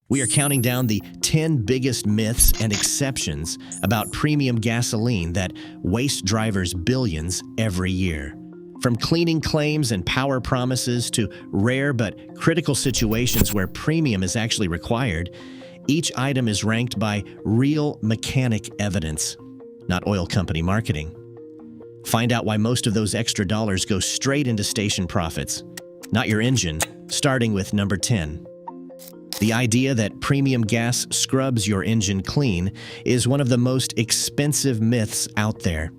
We are counting down the 10 biggest myths and exceptions about premium gasoline that waste drivers billions every year. From cleaning claims and power promises to rare but critical situations where premium is actually required, each item is ranked by real mechanic evidence, not oil company marketing. Find out why most of those extra dollars go straight into station profits, not your engine, starting with number 10. The idea that premium gas scrubs your engine clean is one of the most expensive myths out there.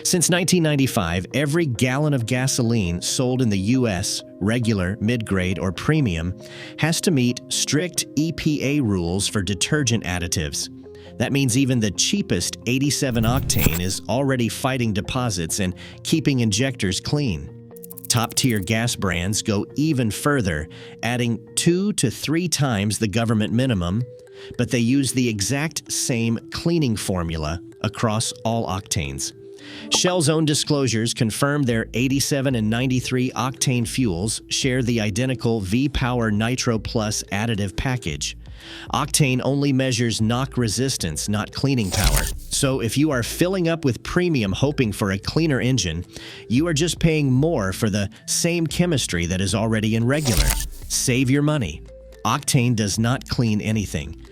Since 1995, every gallon of gasoline sold in the U.S., regular, mid-grade, or premium, has to meet strict EPA rules for detergent additives. That means even the cheapest 87 octane is already fighting deposits and keeping injectors clean. Top-tier gas brands go even further, adding 2 to 3 times the government minimum, but they use the exact same cleaning formula across all octanes. Shell's own disclosures confirm their 87 and 93 octane fuels share the identical V-Power Nitro Plus additive package. Octane only measures knock resistance, not cleaning power. So if you are filling up with premium hoping for a cleaner engine, you are just paying more for the same chemistry that is already in regular. Save your money. Octane does not clean anything.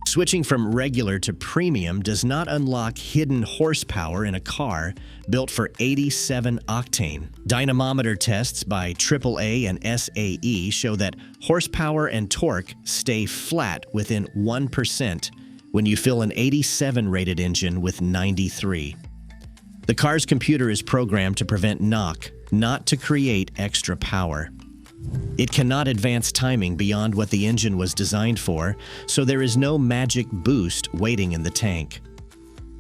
Switching from regular to premium does not unlock hidden horsepower in a car built for 87 octane. Dynamometer tests by AAA and SAE show that horsepower and torque stay flat within 1% when you fill an 87 rated engine with 93. The car's computer is programmed to prevent knock, not to create extra power. It cannot advance timing beyond what the engine was designed for, so there is no magic boost waiting in the tank.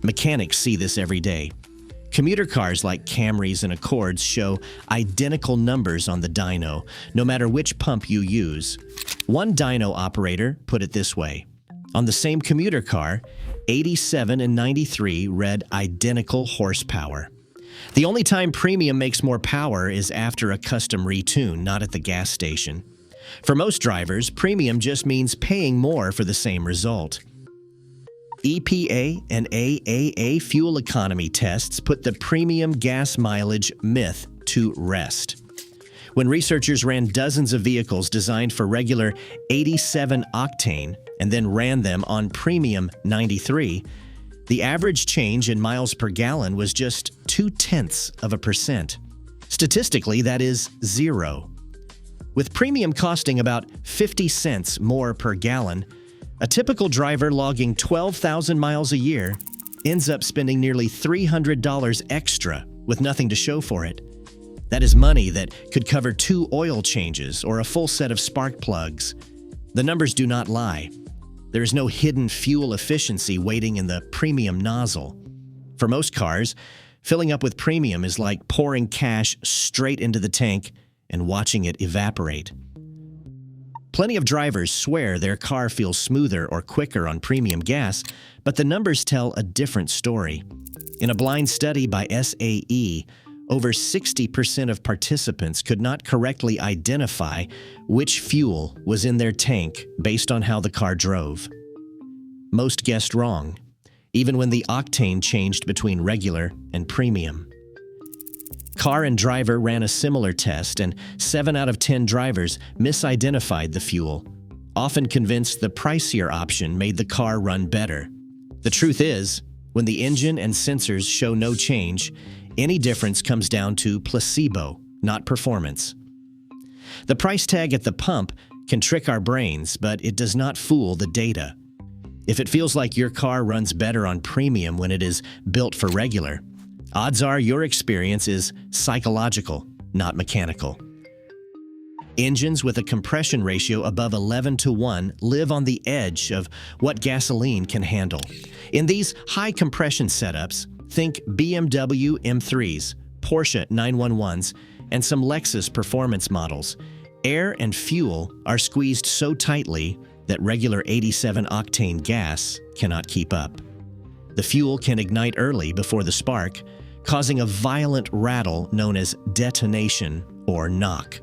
Mechanics see this every day. Commuter cars like Camrys and Accords show identical numbers on the dyno, no matter which pump you use. One dyno operator put it this way: on the same commuter car, 87 and 93 read identical horsepower. The only time premium makes more power is after a custom retune, not at the gas station. For most drivers, premium just means paying more for the same result. EPA and AAA fuel economy tests put the premium gas mileage myth to rest. When researchers ran dozens of vehicles designed for regular 87 octane and then ran them on premium 93, the average change in miles per gallon was just 0.2%. Statistically, that is zero. With premium costing about 50 cents more per gallon, a typical driver logging 12,000 miles a year ends up spending nearly $300 extra with nothing to show for it. That is money that could cover 2 oil changes or a full set of spark plugs. The numbers do not lie. There is no hidden fuel efficiency waiting in the premium nozzle. For most cars, filling up with premium is like pouring cash straight into the tank and watching it evaporate. Plenty of drivers swear their car feels smoother or quicker on premium gas, but the numbers tell a different story. In a blind study by SAE, over 60% of participants could not correctly identify which fuel was in their tank based on how the car drove. Most guessed wrong, even when the octane changed between regular and premium. Car and Driver ran a similar test, and 7 out of 10 drivers misidentified the fuel, often convinced the pricier option made the car run better. The truth is, when the engine and sensors show no change, any difference comes down to placebo, not performance. The price tag at the pump can trick our brains, but it does not fool the data. If it feels like your car runs better on premium when it is built for regular, odds are your experience is psychological, not mechanical. Engines with a compression ratio above 11:1 live on the edge of what gasoline can handle. In these high compression setups, think BMW M3s, Porsche 911s, and some Lexus performance models. Air and fuel are squeezed so tightly that regular 87 octane gas cannot keep up. The fuel can ignite early before the spark, causing a violent rattle known as detonation or knock.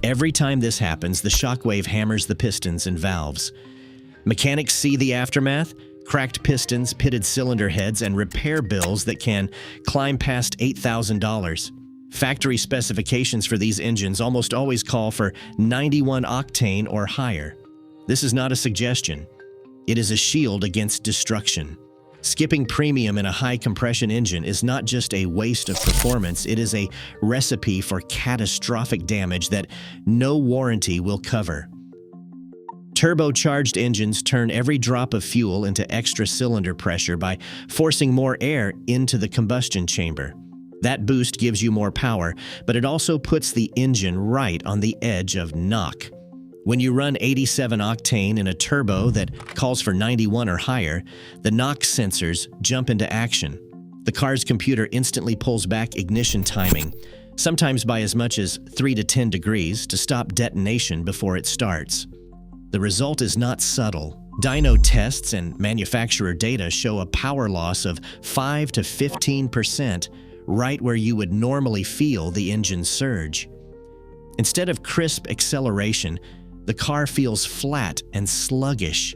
Every time this happens, the shockwave hammers the pistons and valves. Mechanics see the aftermath: cracked pistons, pitted cylinder heads, and repair bills that can climb past $8,000. Factory specifications for these engines almost always call for 91 octane or higher. This is not a suggestion. It is a shield against destruction. Skipping premium in a high-compression engine is not just a waste of performance, it is a recipe for catastrophic damage that no warranty will cover. Turbocharged engines turn every drop of fuel into extra cylinder pressure by forcing more air into the combustion chamber. That boost gives you more power, but it also puts the engine right on the edge of knock. When you run 87 octane in a turbo that calls for 91 or higher, the knock sensors jump into action. The car's computer instantly pulls back ignition timing, sometimes by as much as 3 to 10 degrees, to stop detonation before it starts. The result is not subtle. Dyno tests and manufacturer data show a power loss of 5 to 15%, right where you would normally feel the engine surge. Instead of crisp acceleration, the car feels flat and sluggish,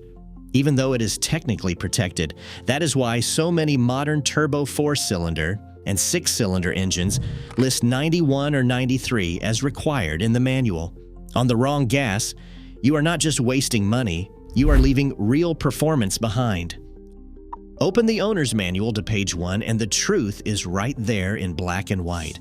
even though it is technically protected. That is why so many modern turbo 4-cylinder and 6-cylinder engines list 91 or 93 as required in the manual. On the wrong gas, you are not just wasting money, you are leaving real performance behind. Open the owner's manual to page 1 and the truth is right there in black and white.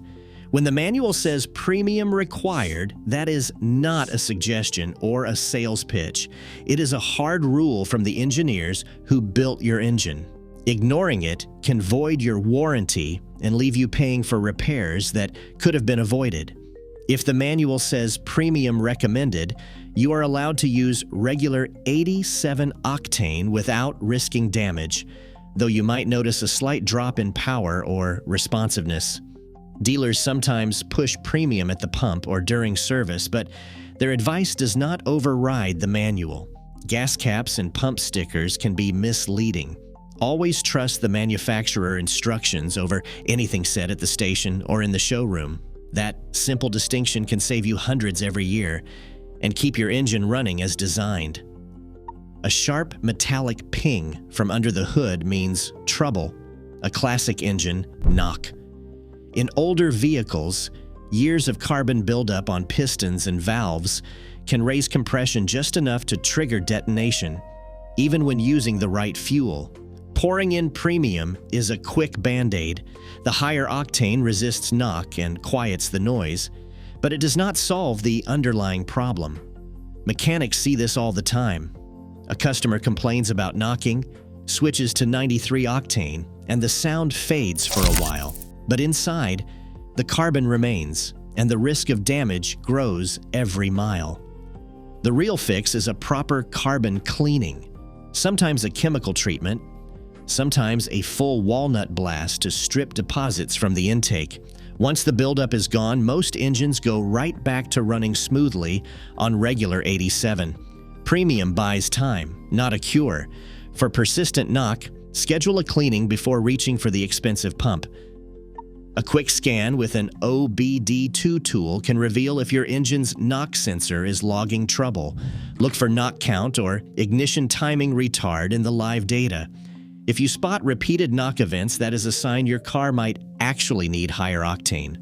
When the manual says premium required, that is not a suggestion or a sales pitch. It is a hard rule from the engineers who built your engine. Ignoring it can void your warranty and leave you paying for repairs that could have been avoided. If the manual says premium recommended, you are allowed to use regular 87 octane without risking damage, though you might notice a slight drop in power or responsiveness. Dealers sometimes push premium at the pump or during service, but their advice does not override the manual. Gas caps and pump stickers can be misleading. Always trust the manufacturer instructions over anything said at the station or in the showroom. That simple distinction can save you hundreds every year and keep your engine running as designed. A sharp metallic ping from under the hood means trouble. A classic engine, knock. In older vehicles, years of carbon buildup on pistons and valves can raise compression just enough to trigger detonation, even when using the right fuel. Pouring in premium is a quick band-aid. The higher octane resists knock and quiets the noise, but it does not solve the underlying problem. Mechanics see this all the time. A customer complains about knocking, switches to 93 octane, and the sound fades for a while. But inside, the carbon remains, and the risk of damage grows every mile. The real fix is a proper carbon cleaning, sometimes a chemical treatment, sometimes a full walnut blast to strip deposits from the intake. Once the buildup is gone, most engines go right back to running smoothly on regular 87. Premium buys time, not a cure. For persistent knock, schedule a cleaning before reaching for the expensive pump. A quick scan with an OBD2 tool can reveal if your engine's knock sensor is logging trouble. Look for knock count or ignition timing retard in the live data. If you spot repeated knock events, that is a sign your car might actually need higher octane,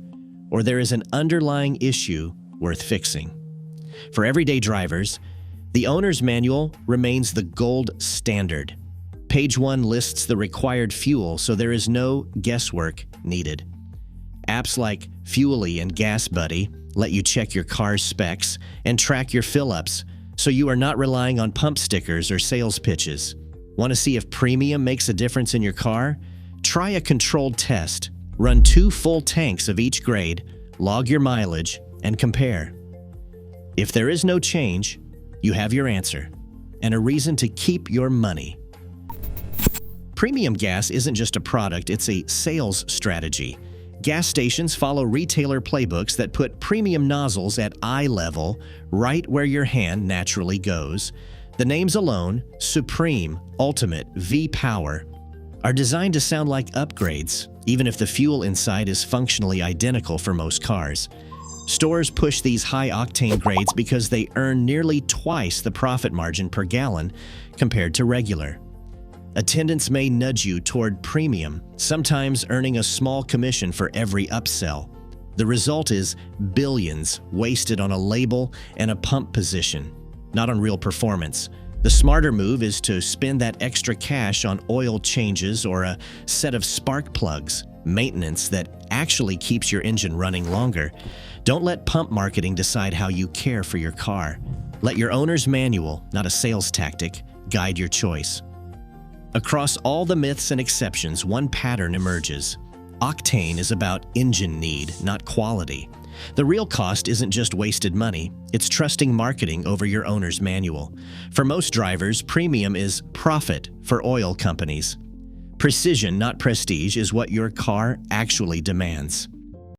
or there is an underlying issue worth fixing. For everyday drivers, the owner's manual remains the gold standard. Page 1 lists the required fuel, so there is no guesswork needed. Apps like Fuely and Gas Buddy let you check your car's specs and track your fill-ups, so you are not relying on pump stickers or sales pitches. Want to see if premium makes a difference in your car? Try a controlled test. Run 2 full tanks of each grade, log your mileage, and compare. If there is no change, you have your answer and a reason to keep your money. Premium gas isn't just a product, it's a sales strategy. Gas stations follow retailer playbooks that put premium nozzles at eye level, right where your hand naturally goes. The names alone, Supreme, Ultimate, V-Power, are designed to sound like upgrades, even if the fuel inside is functionally identical for most cars. Stores push these high-octane grades because they earn nearly twice the profit margin per gallon compared to regular. Attendants may nudge you toward premium, sometimes earning a small commission for every upsell. The result is billions wasted on a label and a pump position, not on real performance. The smarter move is to spend that extra cash on oil changes or a set of spark plugs, maintenance that actually keeps your engine running longer. Don't let pump marketing decide how you care for your car. Let your owner's manual, not a sales tactic, guide your choice. Across all the myths and exceptions, one pattern emerges. Octane is about engine need, not quality. The real cost isn't just wasted money, it's trusting marketing over your owner's manual. For most drivers, premium is profit for oil companies. Precision, not prestige, is what your car actually demands.